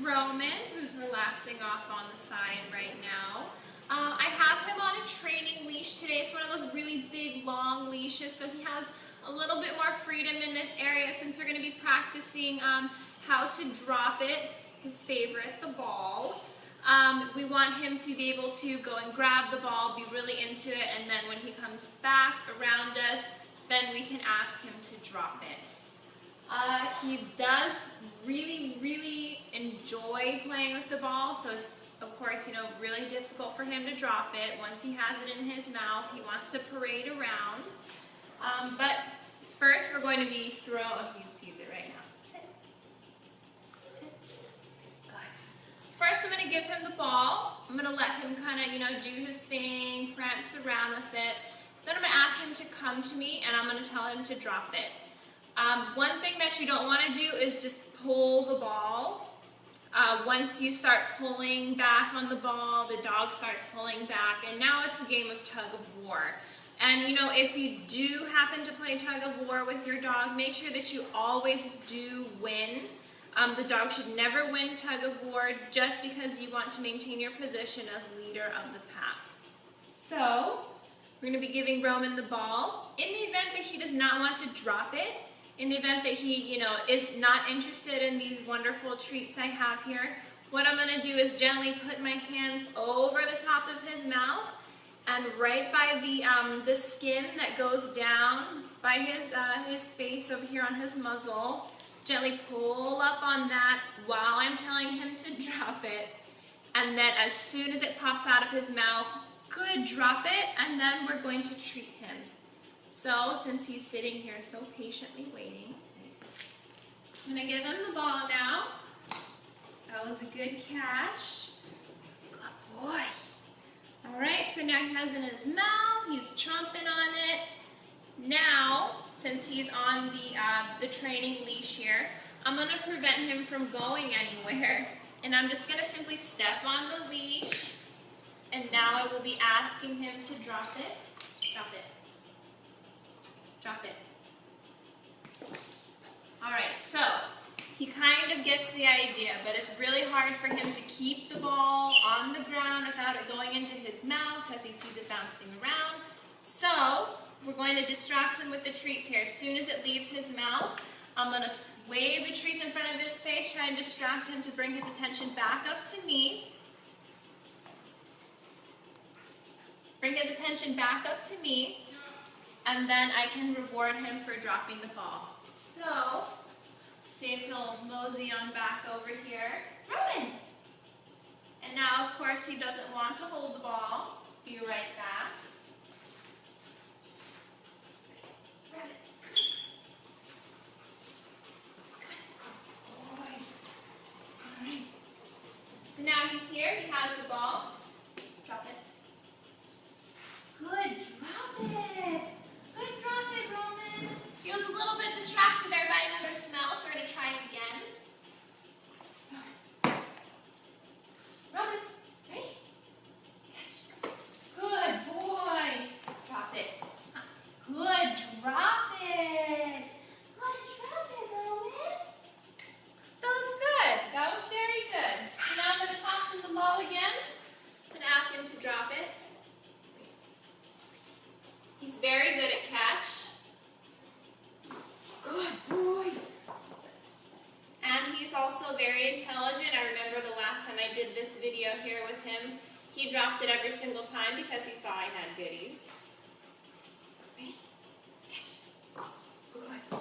Roman, who's relaxing off on the side right now. I have him on a training leash today. It's one of those really big, long leashes, so he has a little bit more freedom in this area since we're going to be practicing how to drop it, his favorite, the ball. We want him to be able to go and grab the ball, be really into it, and then when he comes back around us, then we can ask him to drop it. He does really enjoy playing with the ball, so it's, of course, really difficult for him to drop it. Once he has it in his mouth, he wants to parade around. But first, we're going to be throwing, oh, he sees it right now. Sit. Sit. Good. First, I'm going to give him the ball. I'm going to let him kind of, do his thing, prance around with it. Then I'm going to ask him to come to me, and I'm going to tell him to drop it. One thing that you don't want to do is just pull the ball. Once you start pulling back on the ball, the dog starts pulling back, and now it's a game of tug of war. And if you do happen to play tug of war with your dog, make sure that you always do win. The dog should never win tug of war just because you want to maintain your position as leader of the pack. So, we're going to be giving Roman the ball. In the event that he does not want to drop it, in the event that he, is not interested in these wonderful treats I have here, what I'm going to do is gently put my hands over the top of his mouth and right by the skin that goes down by his face over here on his muzzle, gently pull up on that while I'm telling him to drop it. And then as soon as it pops out of his mouth, good, drop it, and then we're going to treat him. So, since he's sitting here so patiently waiting, I'm going to give him the ball now. That was a good catch. Good boy. Alright, so now he has it in his mouth, he's chomping on it. Now, since he's on the training leash here, I'm going to prevent him from going anywhere. And I'm just going to simply step on the leash. And now I will be asking him to drop it. Drop it. Drop it. Alright, so he kind of gets the idea, but it's really hard for him to keep the ball on the ground without it going into his mouth because he sees it bouncing around. So we're going to distract him with the treats here. As soon as it leaves his mouth, I'm going to wave the treats in front of his face, try and distract him to bring his attention back up to me. Bring his attention back up to me. And then I can reward him for dropping the ball. So, see if he'll mosey on back over here. Roman! And now, of course, he doesn't want to hold the ball. Be right back. Grab it. Good boy. All right. So now he's here. He has the ball. Drop it. Good. Drop it. Good, drop it, Roman. He was a little bit distracted there by another smell, so we're going to try it again. Roman, ready? Yes. Good boy. Drop it. Good, drop it. Good, drop it, Roman. That was good. That was very good. So now I'm going to toss him the ball again and ask him to drop it. He's very good at catch. Good boy. And he's also very intelligent. I remember the last time I did this video here with him, he dropped it every single time because he saw I had goodies. Ready? Catch. Good.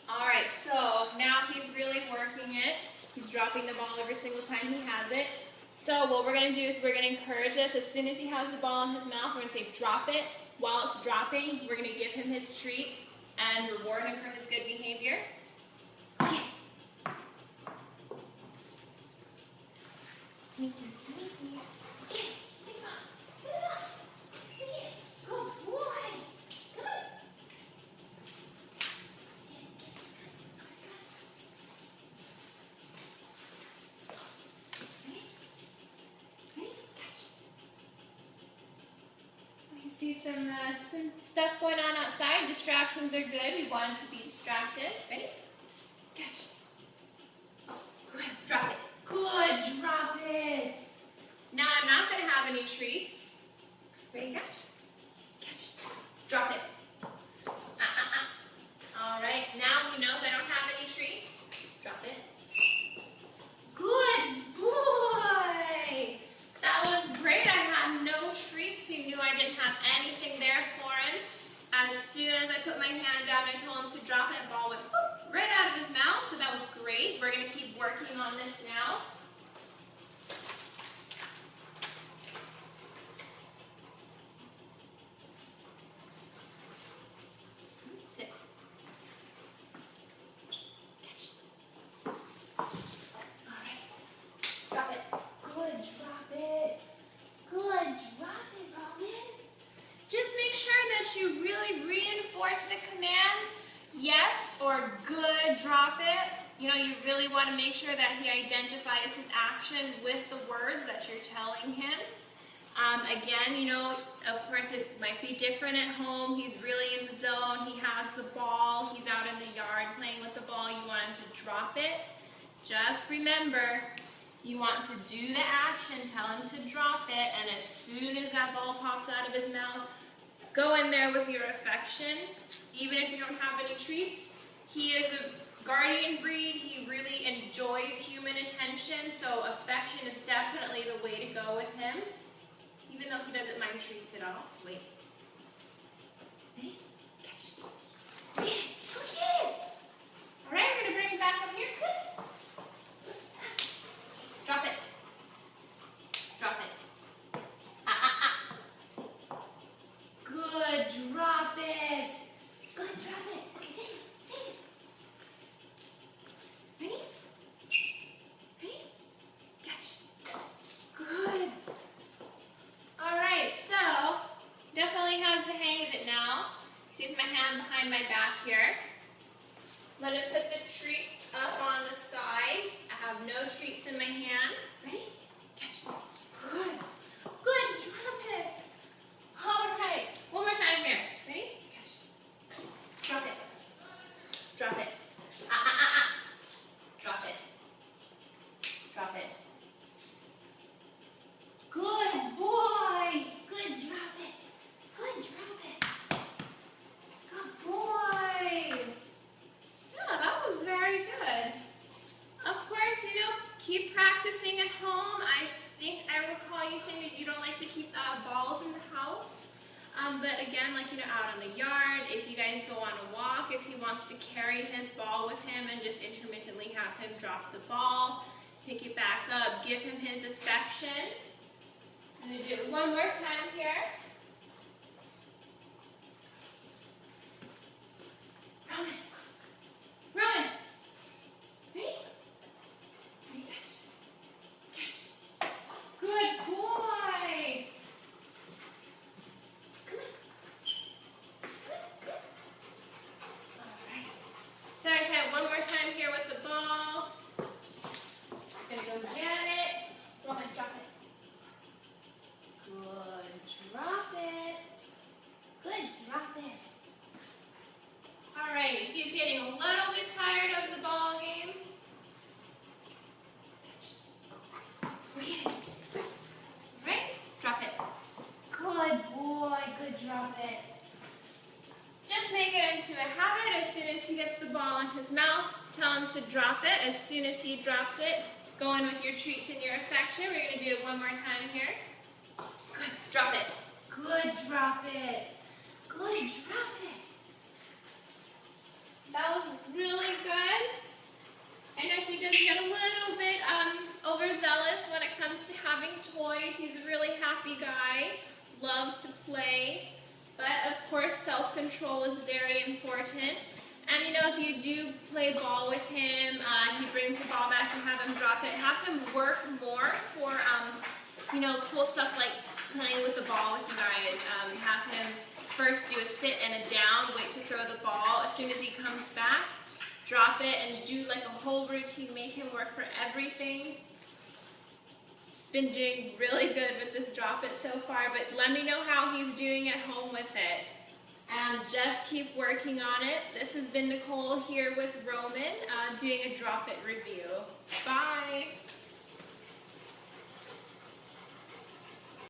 Alright, so now he's really working it. He's dropping the ball every single time he has it. So what we're going to do is we're going to encourage this. As soon as he has the ball in his mouth, we're going to say drop it. While it's dropping, we're going to give him his treat and reward him for his good behavior. Okay. Sneaky, sneaky. Okay, get it up. Get it up. Good boy. Come on. See some stuff going on outside. Distractions are good. We want him to be distracted. Ready? Catch. Good, drop it. Good, drop it. Now I'm not going to have any treats. Ready, catch? Catch. Drop it. All right, now he knows I don't have any treats. Drop it. Good boy. That was great. I had no treats. He knew I didn't have anything there for him. As soon as I put my hand down, I told him to drop it. Ball went whoop, right out of his mouth, so that was great. We're going to keep working on this now. Sit. Catch. All right. Drop it. Good, drop it. Good, drop it, Roman. Just make sure that you really reinforce the command, yes, or good, drop it. You know, you really want to make sure that he identifies his action with the words that you're telling him. Again, you know, of course it might be different at home. He's really in the zone. He has the ball. He's out in the yard playing with the ball. You want him to drop it. Just remember, you want to do the action, tell him to drop it, and as soon as that ball pops out of his mouth, go in there with your affection. Even if you don't have any treats, he is a guardian breed. He really enjoys human attention, so affection is definitely the way to go with him, even though he doesn't mind treats at all. Wait. Ready? Catch. Good. Good. All right, we're going to bring him back up here. Good. Drop it. Drop it. Good, drop it. Good, drop it. Okay, take it, take it. Ready? Ready? Catch. Good. All right, so definitely has the hang of it now. Sees my hand behind my back here. I'm going to put the treats up on the side. I have no treats in my hand. Ready? Catch. Good. Good, drop it. All right. One more time here. Ready? Catch. Drop it. Drop it. Drop it. Drop it. Good boy. Good, drop it. Good, drop it. Good boy. Yeah, that was very good. Of course, you know, keep practicing at home. I think I recall you saying that you don't like to keep balls in the house. But again, like, you know, out in the yard, if you guys go on a walk, if he wants to carry his ball with him and just intermittently have him drop the ball, pick it back up, give him his affection. I'm going to do it one more time here. Roman. Roman. Ready? Ready, catch. Catch. Good boy. Come on. Good. All right. So I try one more time here with the ball. Gonna go get it. Roman, drop it. Good. Drop it. Good. Drop it. All right. He's getting a little bit tired of the ball game. We're getting it. Right? Drop it. Good boy. Good, drop it. Just make it into a habit. As soon as he gets the ball in his mouth, tell him to drop it. As soon as he drops it, go in with your treats and your affection. We're going to do it one more time here. Good. Drop it. Good, drop it. Good, drop it. That was really good. I know he does get a little bit overzealous when it comes to having toys. He's a really happy guy, loves to play, but of course self-control is very important. And you know, if you do play ball with him, he brings the ball back and have him drop it. Have him work more for you know, cool stuff like playing with the ball with you guys. Have him first do a sit and a down, wait to throw the ball. As soon as he comes back, drop it and do like a whole routine. Make him work for everything. It's been doing really good with this drop it so far, but let me know how he's doing at home with it. and just keep working on it. This has been Nicole here with Roman doing a Drop It review. Bye!